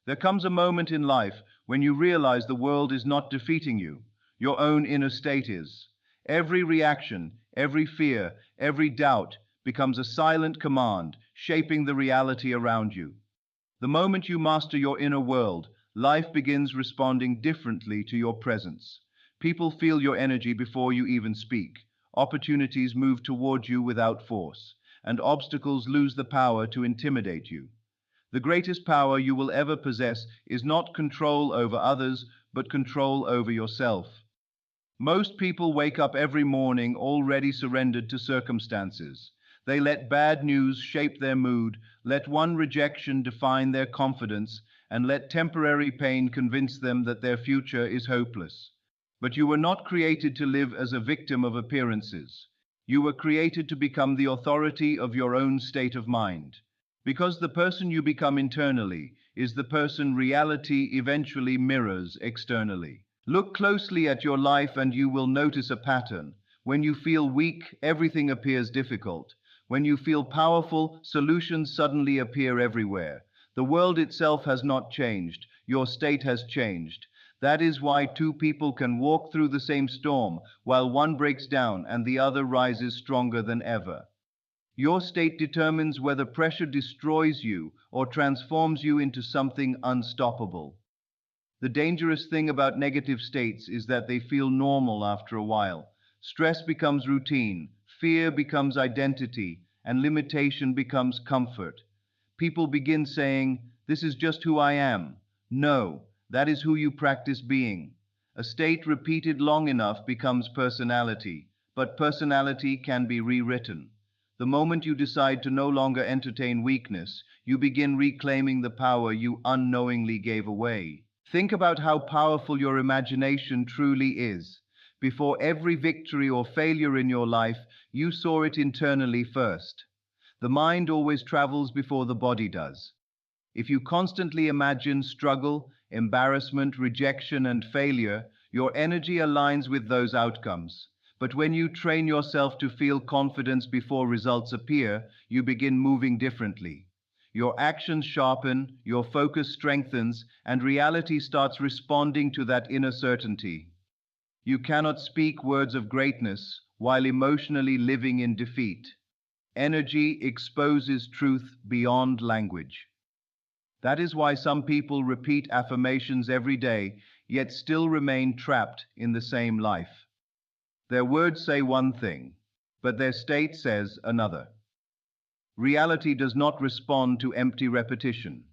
There comes a moment in life when you realize the world is not defeating you, your own inner state is. Every reaction, every fear, every doubt becomes a silent command, shaping the reality around you. The moment you master your inner world, life begins responding differently to your presence. People feel your energy before you even speak. Opportunities move toward you without force, and obstacles lose the power to intimidate you. The greatest power you will ever possess is not control over others, but control over yourself. Most people wake up every morning already surrendered to circumstances. They let bad news shape their mood, let one rejection define their confidence, and let temporary pain convince them that their future is hopeless. But you were not created to live as a victim of appearances. You were created to become the authority of your own state of mind. Because the person you become internally is the person reality eventually mirrors externally. Look closely at your life and you will notice a pattern. When you feel weak, everything appears difficult. When you feel powerful, solutions suddenly appear everywhere. The world itself has not changed. Your state has changed. That is why two people can walk through the same storm, while one breaks down and the other rises stronger than ever. Your state determines whether pressure destroys you or transforms you into something unstoppable. The dangerous thing about negative states is that they feel normal after a while. Stress becomes routine, fear becomes identity, and limitation becomes comfort. People begin saying, "This is just who I am." No, that is who you practice being. A state repeated long enough becomes personality, but personality can be rewritten. The moment you decide to no longer entertain weakness, you begin reclaiming the power you unknowingly gave away. Think about how powerful your imagination truly is. Before every victory or failure in your life, you saw it internally first. The mind always travels before the body does. If you constantly imagine struggle, embarrassment, rejection, and failure, your energy aligns with those outcomes. But when you train yourself to feel confidence before results appear, you begin moving differently. Your actions sharpen, your focus strengthens, and reality starts responding to that inner certainty. You cannot speak words of greatness while emotionally living in defeat. Energy exposes truth beyond language. That is why some people repeat affirmations every day, yet still remain trapped in the same life. Their words say one thing, but their state says another. Reality does not respond to empty repetition.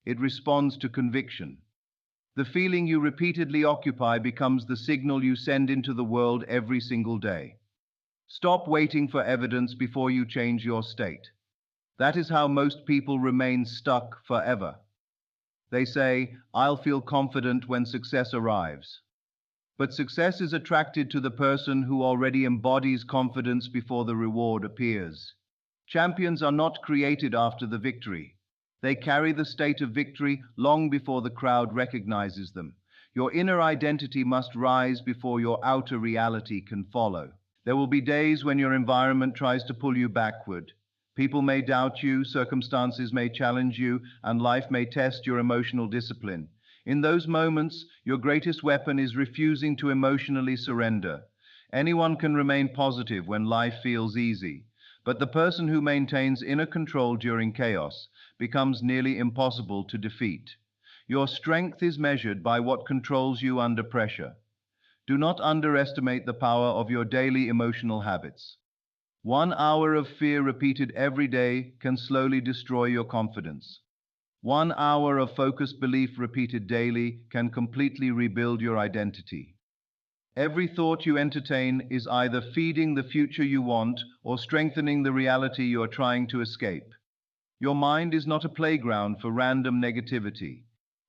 It responds to conviction. The feeling you repeatedly occupy becomes the signal you send into the world every single day. Stop waiting for evidence before you change your state. That is how most people remain stuck forever. They say, "I'll feel confident when success arrives." But success is attracted to the person who already embodies confidence before the reward appears. Champions are not created after the victory. They carry the state of victory long before the crowd recognizes them. Your inner identity must rise before your outer reality can follow. There will be days when your environment tries to pull you backward. People may doubt you, circumstances may challenge you, and life may test your emotional discipline. In those moments, your greatest weapon is refusing to emotionally surrender. Anyone can remain positive when life feels easy, but the person who maintains inner control during chaos becomes nearly impossible to defeat. Your strength is measured by what controls you under pressure. Do not underestimate the power of your daily emotional habits. 1 hour of fear repeated every day can slowly destroy your confidence. 1 hour of focused belief repeated daily can completely rebuild your identity. Every thought you entertain is either feeding the future you want or strengthening the reality you are trying to escape. Your mind is not a playground for random negativity.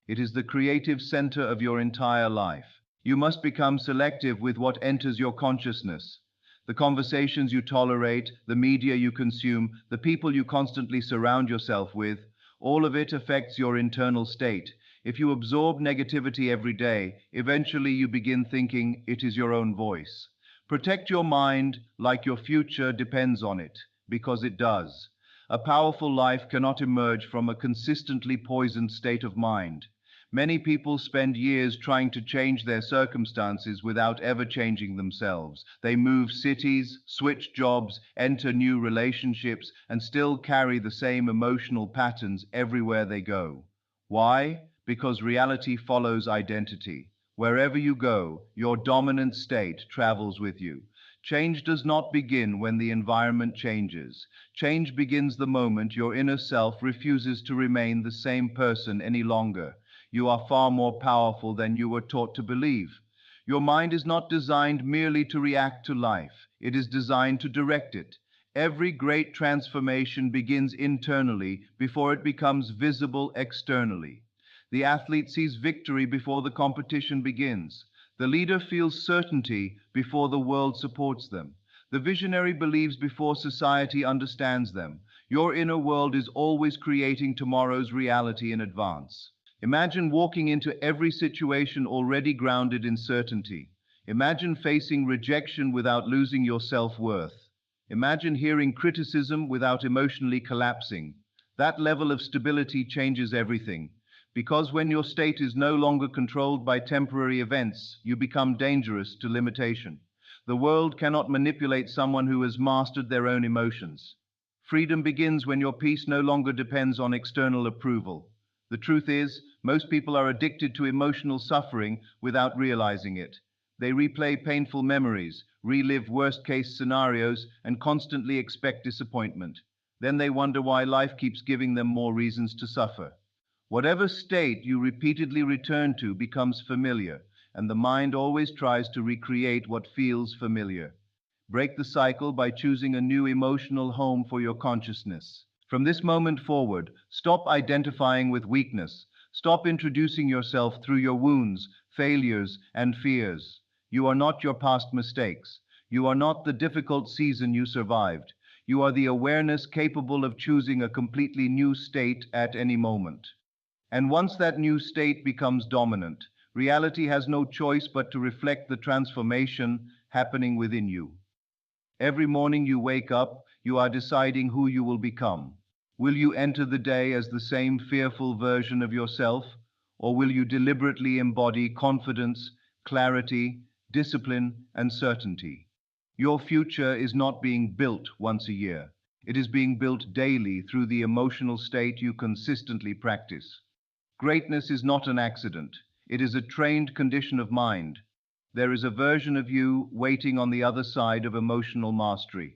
It is the creative center of your entire life. You must become selective with what enters your consciousness. The conversations you tolerate, the media you consume, the people you constantly surround yourself with, all of it affects your internal state. If you absorb negativity every day, eventually you begin thinking it is your own voice. Protect your mind like your future depends on it, because it does. A powerful life cannot emerge from a consistently poisoned state of mind. Many people spend years trying to change their circumstances without ever changing themselves. They move cities, switch jobs, enter new relationships, and still carry the same emotional patterns everywhere they go. Why? Because reality follows identity. Wherever you go, your dominant state travels with you. Change does not begin when the environment changes. Change begins the moment your inner self refuses to remain the same person any longer. You are far more powerful than you were taught to believe. Your mind is not designed merely to react to life. It is designed to direct it. Every great transformation begins internally before it becomes visible externally. The athlete sees victory before the competition begins. The leader feels certainty before the world supports them. The visionary believes before society understands them. Your inner world is always creating tomorrow's reality in advance. Imagine walking into every situation already grounded in certainty. Imagine facing rejection without losing your self-worth. Imagine hearing criticism without emotionally collapsing. That level of stability changes everything. Because when your state is no longer controlled by temporary events, you become dangerous to limitation. The world cannot manipulate someone who has mastered their own emotions. Freedom begins when your peace no longer depends on external approval. The truth is, most people are addicted to emotional suffering without realizing it. They replay painful memories, relive worst-case scenarios, and constantly expect disappointment. Then they wonder why life keeps giving them more reasons to suffer. Whatever state you repeatedly return to becomes familiar, and the mind always tries to recreate what feels familiar. Break the cycle by choosing a new emotional home for your consciousness. From this moment forward, stop identifying with weakness. Stop introducing yourself through your wounds, failures, and fears. You are not your past mistakes. You are not the difficult season you survived. You are the awareness capable of choosing a completely new state at any moment. And once that new state becomes dominant, reality has no choice but to reflect the transformation happening within you. Every morning you wake up, you are deciding who you will become. Will you enter the day as the same fearful version of yourself, or will you deliberately embody confidence, clarity, discipline, and certainty? Your future is not being built once a year. It is being built daily through the emotional state you consistently practice. Greatness is not an accident. It is a trained condition of mind. There is a version of you waiting on the other side of emotional mastery.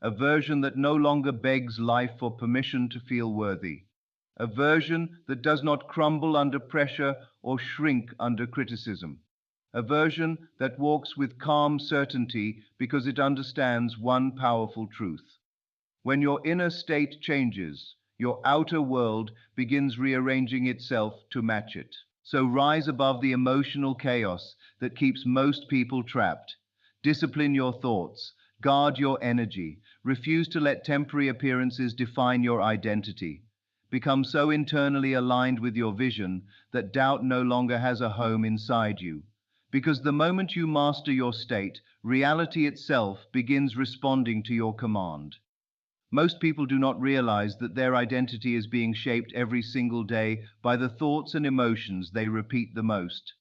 A version that no longer begs life for permission to feel worthy. A version that does not crumble under pressure or shrink under criticism. A version that walks with calm certainty because it understands one powerful truth. When your inner state changes, your outer world begins rearranging itself to match it. So rise above the emotional chaos that keeps most people trapped. Discipline your thoughts, guard your energy, refuse to let temporary appearances define your identity. Become so internally aligned with your vision that doubt no longer has a home inside you. Because the moment you master your state, reality itself begins responding to your command. Most people do not realize that their identity is being shaped every single day by the thoughts and emotions they repeat the most.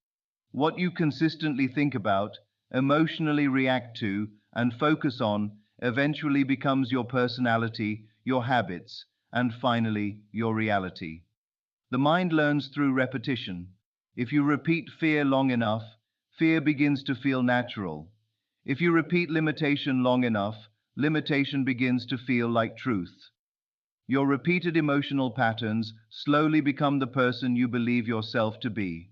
What you consistently think about, emotionally react to, and focus on eventually becomes your personality, your habits, and finally, your reality. The mind learns through repetition. If you repeat fear long enough, fear begins to feel natural. If you repeat limitation long enough, limitation begins to feel like truth. Your repeated emotional patterns slowly become the person you believe yourself to be.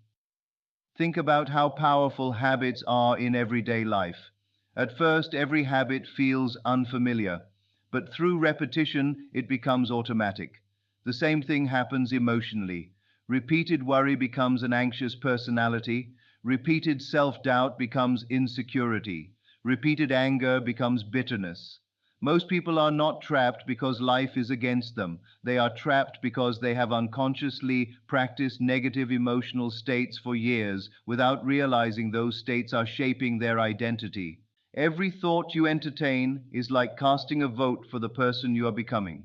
Think about how powerful habits are in everyday life. At first, every habit feels unfamiliar, but through repetition, it becomes automatic. The same thing happens emotionally. Repeated worry becomes an anxious personality. Repeated self-doubt becomes insecurity. Repeated anger becomes bitterness. Most people are not trapped because life is against them. They are trapped because they have unconsciously practiced negative emotional states for years without realizing those states are shaping their identity. Every thought you entertain is like casting a vote for the person you are becoming.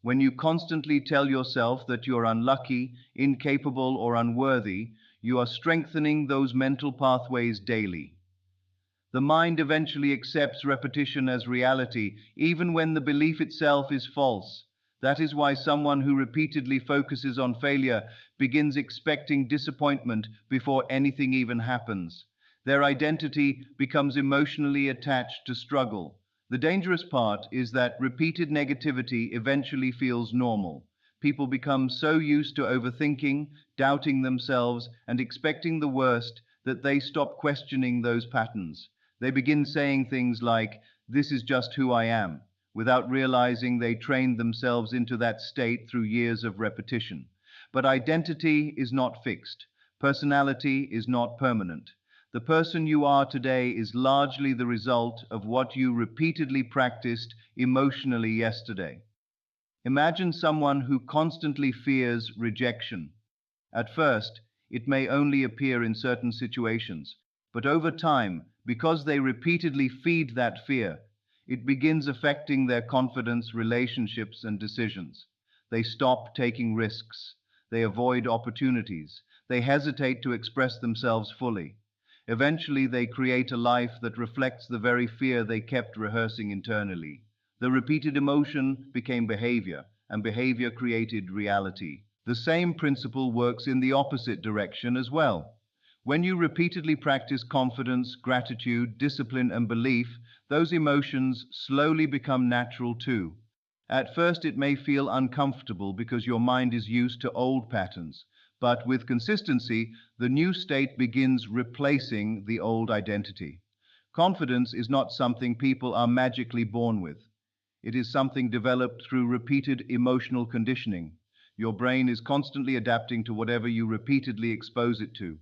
When you constantly tell yourself that you're unlucky, incapable, or unworthy, you are strengthening those mental pathways daily. The mind eventually accepts repetition as reality, even when the belief itself is false. That is why someone who repeatedly focuses on failure begins expecting disappointment before anything even happens. Their identity becomes emotionally attached to struggle. The dangerous part is that repeated negativity eventually feels normal. People become so used to overthinking, doubting themselves, and expecting the worst that they stop questioning those patterns. They begin saying things like, "This is just who I am," without realizing they trained themselves into that state through years of repetition. But identity is not fixed. Personality is not permanent. The person you are today is largely the result of what you repeatedly practiced emotionally yesterday. Imagine someone who constantly fears rejection. At first, it may only appear in certain situations, but over time, because they repeatedly feed that fear, it begins affecting their confidence, relationships, and decisions. They stop taking risks. They avoid opportunities. They hesitate to express themselves fully. Eventually, they create a life that reflects the very fear they kept rehearsing internally. The repeated emotion became behavior, and behavior created reality. The same principle works in the opposite direction as well. When you repeatedly practice confidence, gratitude, discipline, and belief, those emotions slowly become natural too. At first, it may feel uncomfortable because your mind is used to old patterns, but with consistency, the new state begins replacing the old identity. Confidence is not something people are magically born with. It is something developed through repeated emotional conditioning. Your brain is constantly adapting to whatever you repeatedly expose it to.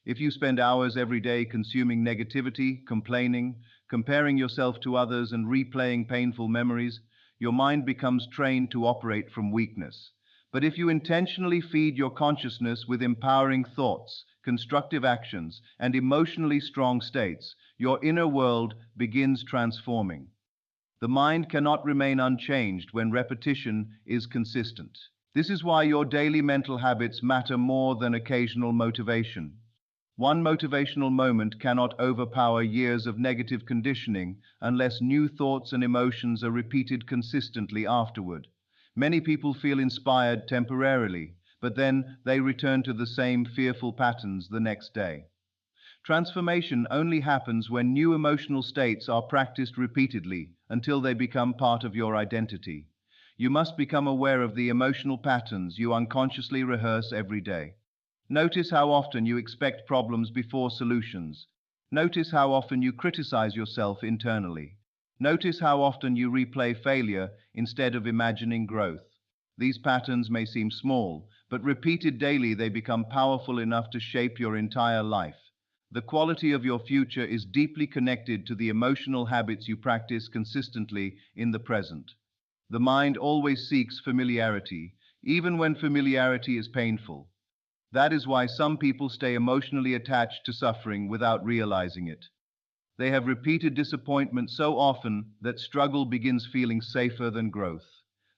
If you spend hours every day consuming negativity, complaining, comparing yourself to others, and replaying painful memories, your mind becomes trained to operate from weakness. But if you intentionally feed your consciousness with empowering thoughts, constructive actions, and emotionally strong states, your inner world begins transforming. The mind cannot remain unchanged when repetition is consistent. This is why your daily mental habits matter more than occasional motivation. One motivational moment cannot overpower years of negative conditioning unless new thoughts and emotions are repeated consistently afterward. Many people feel inspired temporarily, but then they return to the same fearful patterns the next day. Transformation only happens when new emotional states are practiced repeatedly until they become part of your identity. You must become aware of the emotional patterns you unconsciously rehearse every day. Notice how often you expect problems before solutions. Notice how often you criticize yourself internally. Notice how often you replay failure instead of imagining growth. These patterns may seem small, but repeated daily they become powerful enough to shape your entire life. The quality of your future is deeply connected to the emotional habits you practice consistently in the present. The mind always seeks familiarity, even when familiarity is painful. That is why some people stay emotionally attached to suffering without realizing it. They have repeated disappointment so often that struggle begins feeling safer than growth.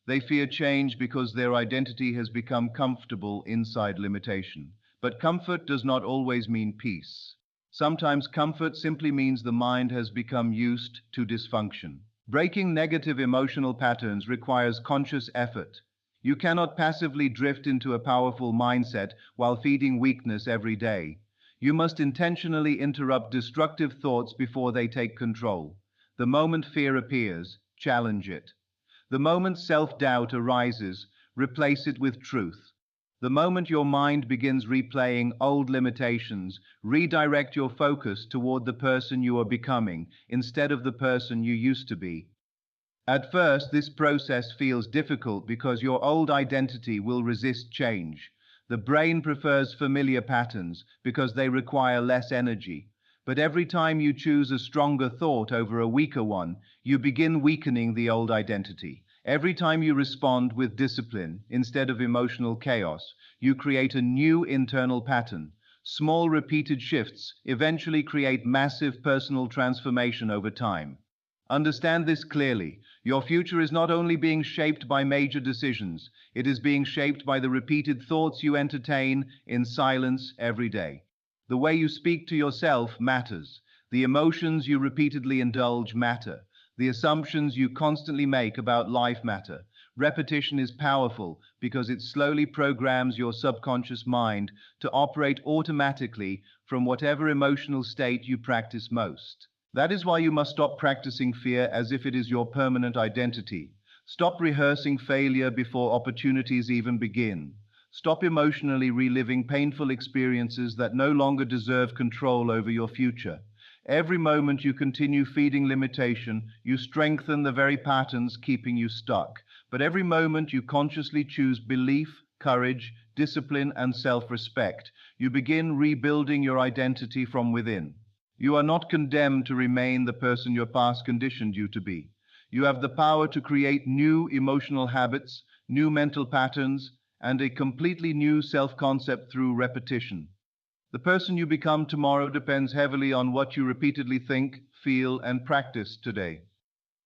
They fear change because their identity has become comfortable inside limitation. But comfort does not always mean peace. Sometimes comfort simply means the mind has become used to dysfunction. Breaking negative emotional patterns requires conscious effort. You cannot passively drift into a powerful mindset while feeding weakness every day. You must intentionally interrupt destructive thoughts before they take control. The moment fear appears, challenge it. The moment self-doubt arises, replace it with truth. The moment your mind begins replaying old limitations, redirect your focus toward the person you are becoming instead of the person you used to be. At first, this process feels difficult because your old identity will resist change. The brain prefers familiar patterns because they require less energy. But every time you choose a stronger thought over a weaker one, you begin weakening the old identity. Every time you respond with discipline instead of emotional chaos, you create a new internal pattern. Small repeated shifts eventually create massive personal transformation over time. Understand this clearly. Your future is not only being shaped by major decisions, it is being shaped by the repeated thoughts you entertain in silence every day. The way you speak to yourself matters. The emotions you repeatedly indulge matter. The assumptions you constantly make about life matter. Repetition is powerful because it slowly programs your subconscious mind to operate automatically from whatever emotional state you practice most. That is why you must stop practicing fear as if it is your permanent identity. Stop rehearsing failure before opportunities even begin. Stop emotionally reliving painful experiences that no longer deserve control over your future. Every moment you continue feeding limitation, you strengthen the very patterns keeping you stuck. But every moment you consciously choose belief, courage, discipline, and self-respect, you begin rebuilding your identity from within. You are not condemned to remain the person your past conditioned you to be. You have the power to create new emotional habits, new mental patterns, and a completely new self-concept through repetition. The person you become tomorrow depends heavily on what you repeatedly think, feel, and practice today.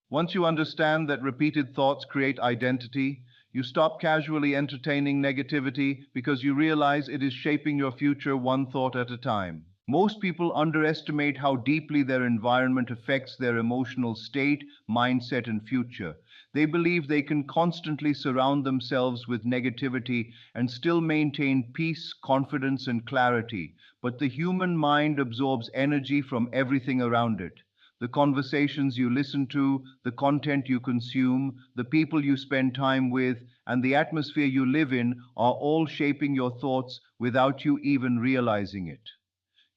Once you understand that repeated thoughts create identity, you stop casually entertaining negativity because you realize it is shaping your future one thought at a time. Most people underestimate how deeply their environment affects their emotional state, mindset, and future. They believe they can constantly surround themselves with negativity and still maintain peace, confidence, and clarity. But the human mind absorbs energy from everything around it. The conversations you listen to, the content you consume, the people you spend time with, and the atmosphere you live in are all shaping your thoughts without you even realizing it.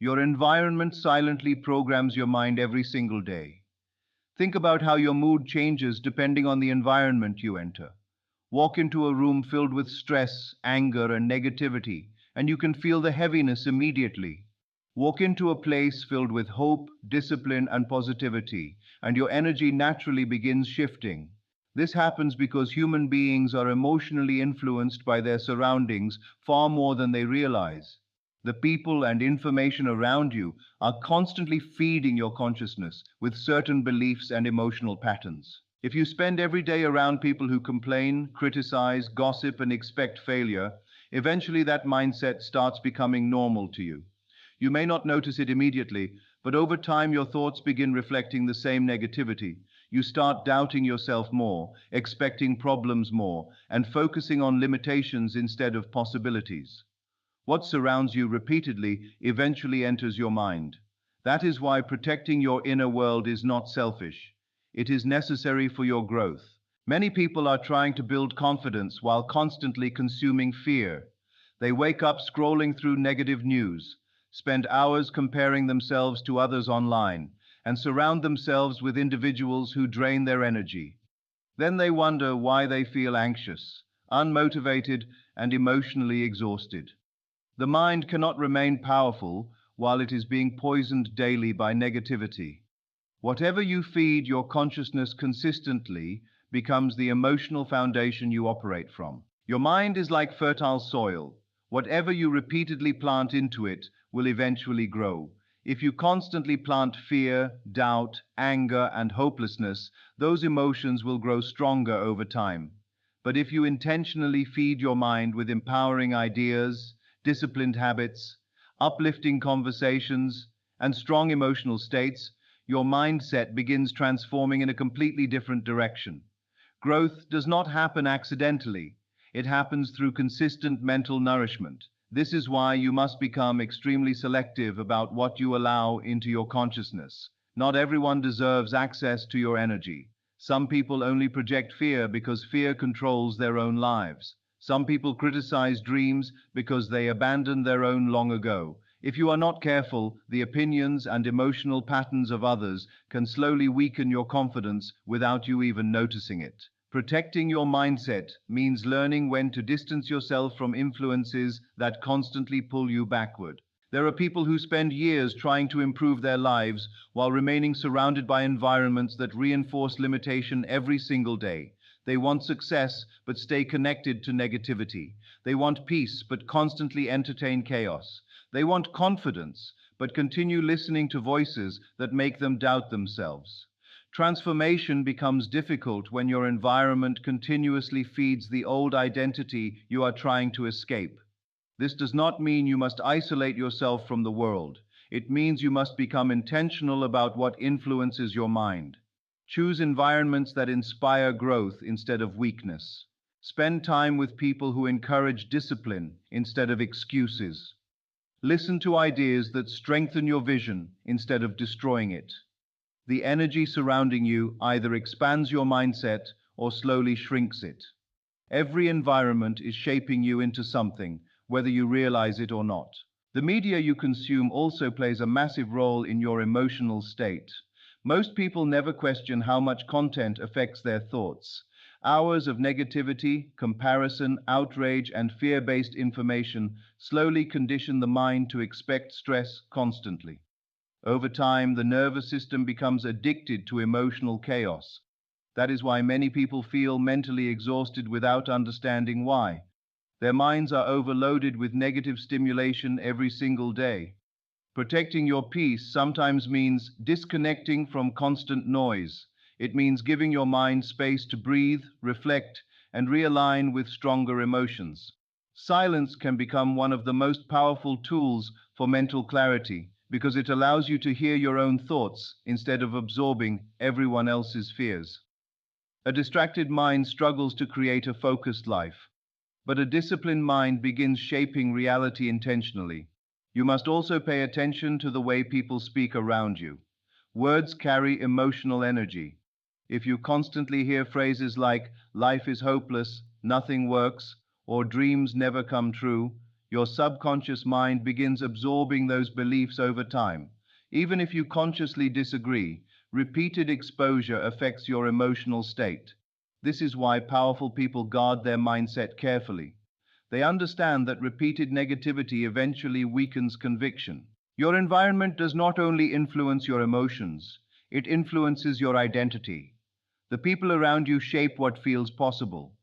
Your environment silently programs your mind every single day. Think about how your mood changes depending on the environment you enter. Walk into a room filled with stress, anger, and negativity, and you can feel the heaviness immediately. Walk into a place filled with hope, discipline, and positivity, and your energy naturally begins shifting. This happens because human beings are emotionally influenced by their surroundings far more than they realize. The people and information around you are constantly feeding your consciousness with certain beliefs and emotional patterns. If you spend every day around people who complain, criticize, gossip, and expect failure, eventually that mindset starts becoming normal to you. You may not notice it immediately, but over time your thoughts begin reflecting the same negativity. You start doubting yourself more, expecting problems more, and focusing on limitations instead of possibilities. What surrounds you repeatedly eventually enters your mind. That is why protecting your inner world is not selfish. It is necessary for your growth. Many people are trying to build confidence while constantly consuming fear. They wake up scrolling through negative news, spend hours comparing themselves to others online, and surround themselves with individuals who drain their energy. Then they wonder why they feel anxious, unmotivated, and emotionally exhausted. The mind cannot remain powerful while it is being poisoned daily by negativity. Whatever you feed your consciousness consistently becomes the emotional foundation you operate from. Your mind is like fertile soil. Whatever you repeatedly plant into it will eventually grow. If you constantly plant fear, doubt, anger, and hopelessness, those emotions will grow stronger over time. But if you intentionally feed your mind with empowering ideas, disciplined habits, uplifting conversations, and strong emotional states, your mindset begins transforming in a completely different direction. Growth does not happen accidentally. It happens through consistent mental nourishment. This is why you must become extremely selective about what you allow into your consciousness. Not everyone deserves access to your energy. Some people only project fear because fear controls their own lives. Some people criticize dreams because they abandoned their own long ago. If you are not careful, the opinions and emotional patterns of others can slowly weaken your confidence without you even noticing it. Protecting your mindset means learning when to distance yourself from influences that constantly pull you backward. There are people who spend years trying to improve their lives while remaining surrounded by environments that reinforce limitation every single day. They want success but stay connected to negativity. They want peace but constantly entertain chaos. They want confidence but continue listening to voices that make them doubt themselves. Transformation becomes difficult when your environment continuously feeds the old identity you are trying to escape. This does not mean you must isolate yourself from the world. It means you must become intentional about what influences your mind. Choose environments that inspire growth instead of weakness. Spend time with people who encourage discipline instead of excuses. Listen to ideas that strengthen your vision instead of destroying it. The energy surrounding you either expands your mindset or slowly shrinks it. Every environment is shaping you into something, whether you realize it or not. The media you consume also plays a massive role in your emotional state. Most people never question how much content affects their thoughts. Hours of negativity, comparison, outrage, and fear-based information slowly condition the mind to expect stress constantly. Over time, the nervous system becomes addicted to emotional chaos. That is why many people feel mentally exhausted without understanding why. Their minds are overloaded with negative stimulation every single day. Protecting your peace sometimes means disconnecting from constant noise. It means giving your mind space to breathe, reflect, and realign with stronger emotions. Silence can become one of the most powerful tools for mental clarity because it allows you to hear your own thoughts instead of absorbing everyone else's fears. A distracted mind struggles to create a focused life, but a disciplined mind begins shaping reality intentionally. You must also pay attention to the way people speak around you. Words carry emotional energy. If you constantly hear phrases like, life is hopeless, nothing works, or dreams never come true, your subconscious mind begins absorbing those beliefs over time. Even if you consciously disagree, repeated exposure affects your emotional state. This is why powerful people guard their mindset carefully. They understand that repeated negativity eventually weakens conviction. Your environment does not only influence your emotions, it influences your identity. The people around you shape what feels possible.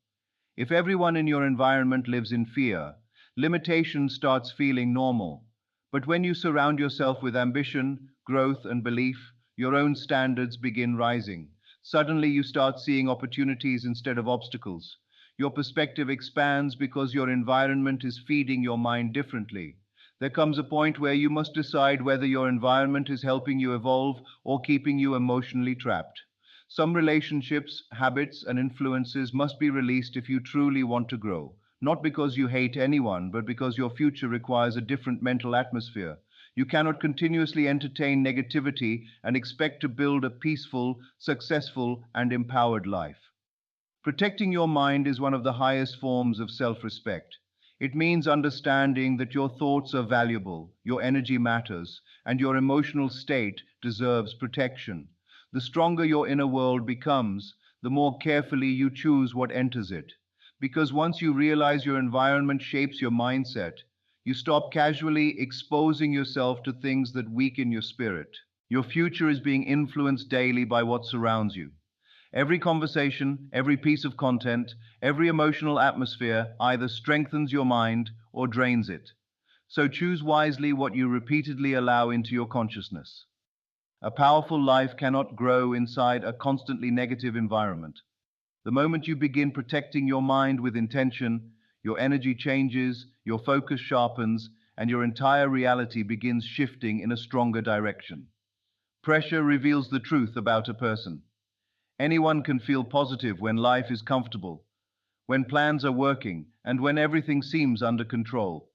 If everyone in your environment lives in fear, limitation starts feeling normal. But when you surround yourself with ambition, growth, and belief, your own standards begin rising. Suddenly you start seeing opportunities instead of obstacles. Your perspective expands because your environment is feeding your mind differently. There comes a point where you must decide whether your environment is helping you evolve or keeping you emotionally trapped. Some relationships, habits, and influences must be released if you truly want to grow, not because you hate anyone, but because your future requires a different mental atmosphere. You cannot continuously entertain negativity and expect to build a peaceful, successful, and empowered life. Protecting your mind is one of the highest forms of self-respect. It means understanding that your thoughts are valuable, your energy matters, and your emotional state deserves protection. The stronger your inner world becomes, the more carefully you choose what enters it. Because once you realize your environment shapes your mindset, you stop casually exposing yourself to things that weaken your spirit. Your future is being influenced daily by what surrounds you. Every conversation, every piece of content, every emotional atmosphere either strengthens your mind or drains it. So choose wisely what you repeatedly allow into your consciousness. A powerful life cannot grow inside a constantly negative environment. The moment you begin protecting your mind with intention, your energy changes, your focus sharpens, and your entire reality begins shifting in a stronger direction. Pressure reveals the truth about a person. Anyone can feel positive when life is comfortable, when plans are working, and when everything seems under control.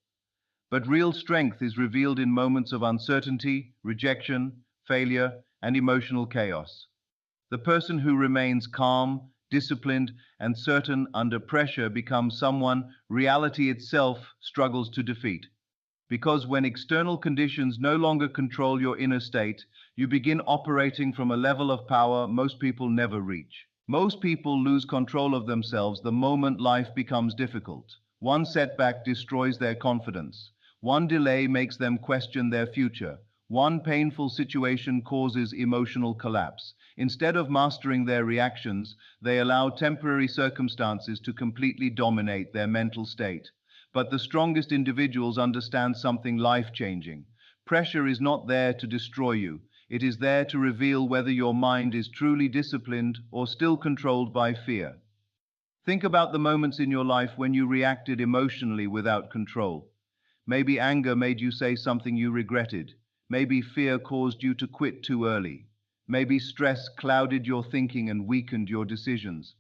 But real strength is revealed in moments of uncertainty, rejection, failure, and emotional chaos. The person who remains calm, disciplined, and certain under pressure becomes someone reality itself struggles to defeat. Because when external conditions no longer control your inner state, you begin operating from a level of power most people never reach. Most people lose control of themselves the moment life becomes difficult. One setback destroys their confidence. One delay makes them question their future. One painful situation causes emotional collapse. Instead of mastering their reactions, they allow temporary circumstances to completely dominate their mental state. But the strongest individuals understand something life-changing. Pressure is not there to destroy you. It is there to reveal whether your mind is truly disciplined or still controlled by fear. Think about the moments in your life when you reacted emotionally without control. Maybe anger made you say something you regretted. Maybe fear caused you to quit too early. Maybe stress clouded your thinking and weakened your decisions.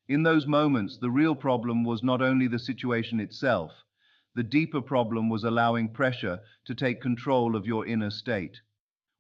In those moments, the real problem was not only the situation itself. The deeper problem was allowing pressure to take control of your inner state.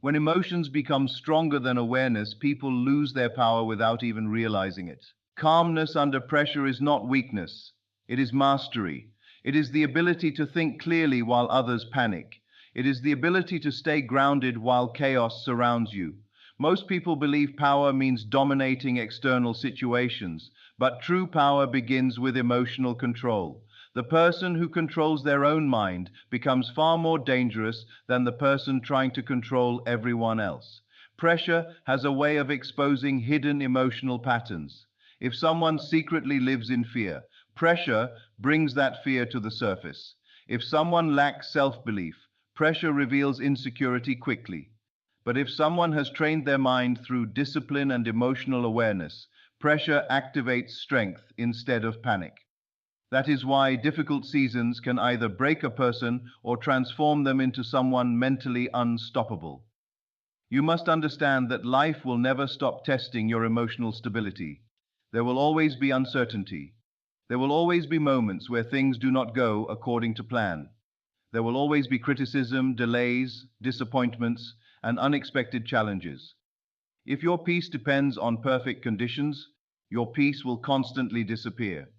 When emotions become stronger than awareness, people lose their power without even realizing it. Calmness under pressure is not weakness, it is mastery. It is the ability to think clearly while others panic. It is the ability to stay grounded while chaos surrounds you. Most people believe power means dominating external situations, but true power begins with emotional control. The person who controls their own mind becomes far more dangerous than the person trying to control everyone else. Pressure has a way of exposing hidden emotional patterns. If someone secretly lives in fear, pressure brings that fear to the surface. If someone lacks self-belief, pressure reveals insecurity quickly. But if someone has trained their mind through discipline and emotional awareness, pressure activates strength instead of panic. That is why difficult seasons can either break a person or transform them into someone mentally unstoppable. You must understand that life will never stop testing your emotional stability. There will always be uncertainty. There will always be moments where things do not go according to plan. There will always be criticism, delays, disappointments, and unexpected challenges. If your peace depends on perfect conditions, your peace will constantly disappear.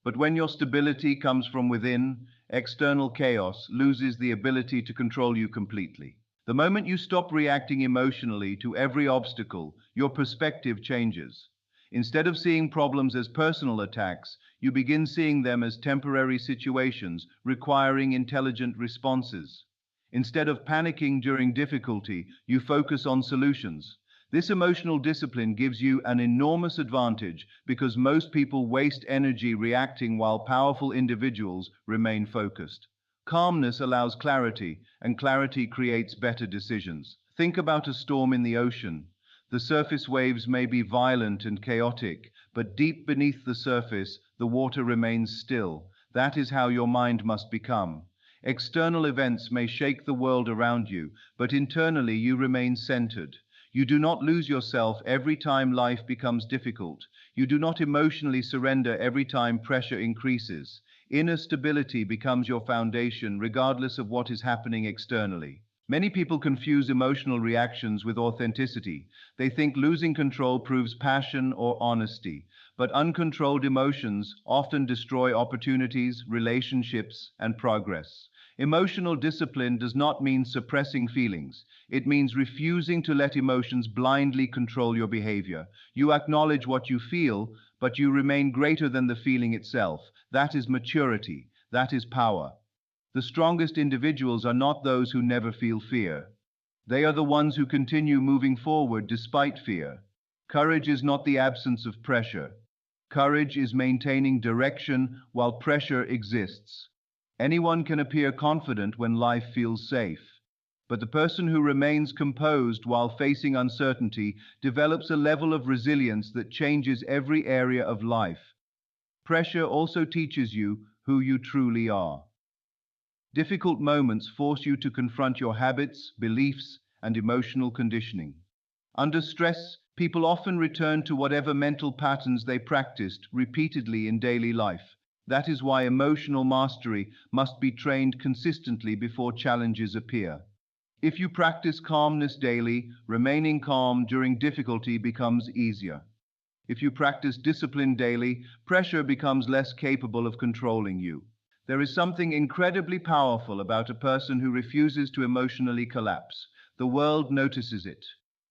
But when your stability comes from within, external chaos loses the ability to control you completely. The moment you stop reacting emotionally to every obstacle, your perspective changes. Instead of seeing problems as personal attacks, you begin seeing them as temporary situations requiring intelligent responses. Instead of panicking during difficulty, you focus on solutions. This emotional discipline gives you an enormous advantage because most people waste energy reacting while powerful individuals remain focused. Calmness allows clarity, and clarity creates better decisions. Think about a storm in the ocean. The surface waves may be violent and chaotic, but deep beneath the surface, the water remains still. That is how your mind must become. External events may shake the world around you, but internally you remain centered. You do not lose yourself every time life becomes difficult. You do not emotionally surrender every time pressure increases. Inner stability becomes your foundation regardless of what is happening externally. Many people confuse emotional reactions with authenticity. They think losing control proves passion or honesty. But uncontrolled emotions often destroy opportunities, relationships, and progress. Emotional discipline does not mean suppressing feelings. It means refusing to let emotions blindly control your behavior. You acknowledge what you feel, but you remain greater than the feeling itself. That is maturity. That is power. The strongest individuals are not those who never feel fear. They are the ones who continue moving forward despite fear. Courage is not the absence of pressure. Courage is maintaining direction while pressure exists. Anyone can appear confident when life feels safe. But the person who remains composed while facing uncertainty develops a level of resilience that changes every area of life. Pressure also teaches you who you truly are. Difficult moments force you to confront your habits, beliefs, and emotional conditioning. Under stress, people often return to whatever mental patterns they practiced repeatedly in daily life. That is why emotional mastery must be trained consistently before challenges appear. If you practice calmness daily, remaining calm during difficulty becomes easier. If you practice discipline daily, pressure becomes less capable of controlling you. There is something incredibly powerful about a person who refuses to emotionally collapse. The world notices it.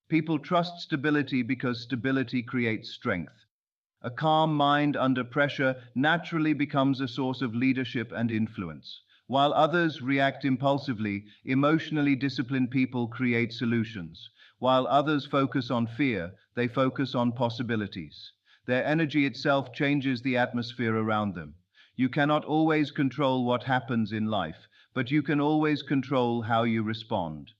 People trust stability because stability creates strength. A calm mind under pressure naturally becomes a source of leadership and influence. While others react impulsively, emotionally disciplined people create solutions. While others focus on fear, they focus on possibilities. Their energy itself changes the atmosphere around them. You cannot always control what happens in life, but you can always control how you respond.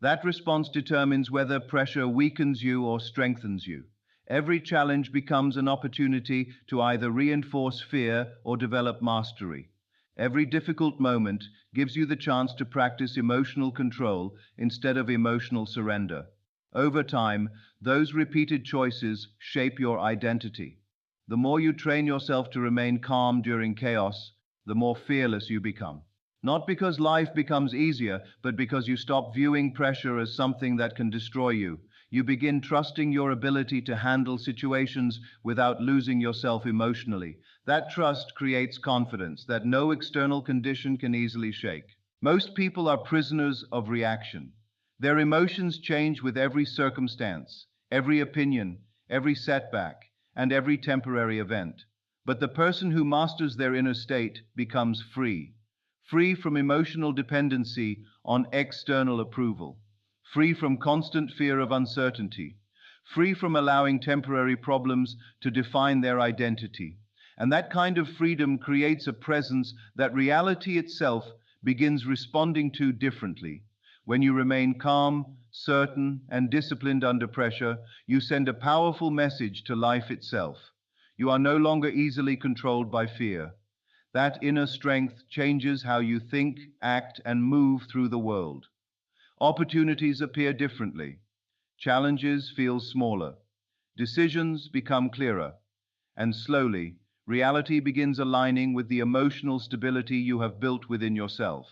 That response determines whether pressure weakens you or strengthens you. Every challenge becomes an opportunity to either reinforce fear or develop mastery. Every difficult moment gives you the chance to practice emotional control instead of emotional surrender. Over time, those repeated choices shape your identity. The more you train yourself to remain calm during chaos, the more fearless you become. Not because life becomes easier, but because you stop viewing pressure as something that can destroy you. You begin trusting your ability to handle situations without losing yourself emotionally. That trust creates confidence that no external condition can easily shake. Most people are prisoners of reaction. Their emotions change with every circumstance, every opinion, every setback, and every temporary event. But the person who masters their inner state becomes free. Free from emotional dependency on external approval, free from constant fear of uncertainty, free from allowing temporary problems to define their identity. And that kind of freedom creates a presence that reality itself begins responding to differently. When you remain calm, certain, and disciplined under pressure, you send a powerful message to life itself. You are no longer easily controlled by fear. That inner strength changes how you think, act, and move through the world. Opportunities appear differently. Challenges feel smaller. Decisions become clearer. And slowly, reality begins aligning with the emotional stability you have built within yourself.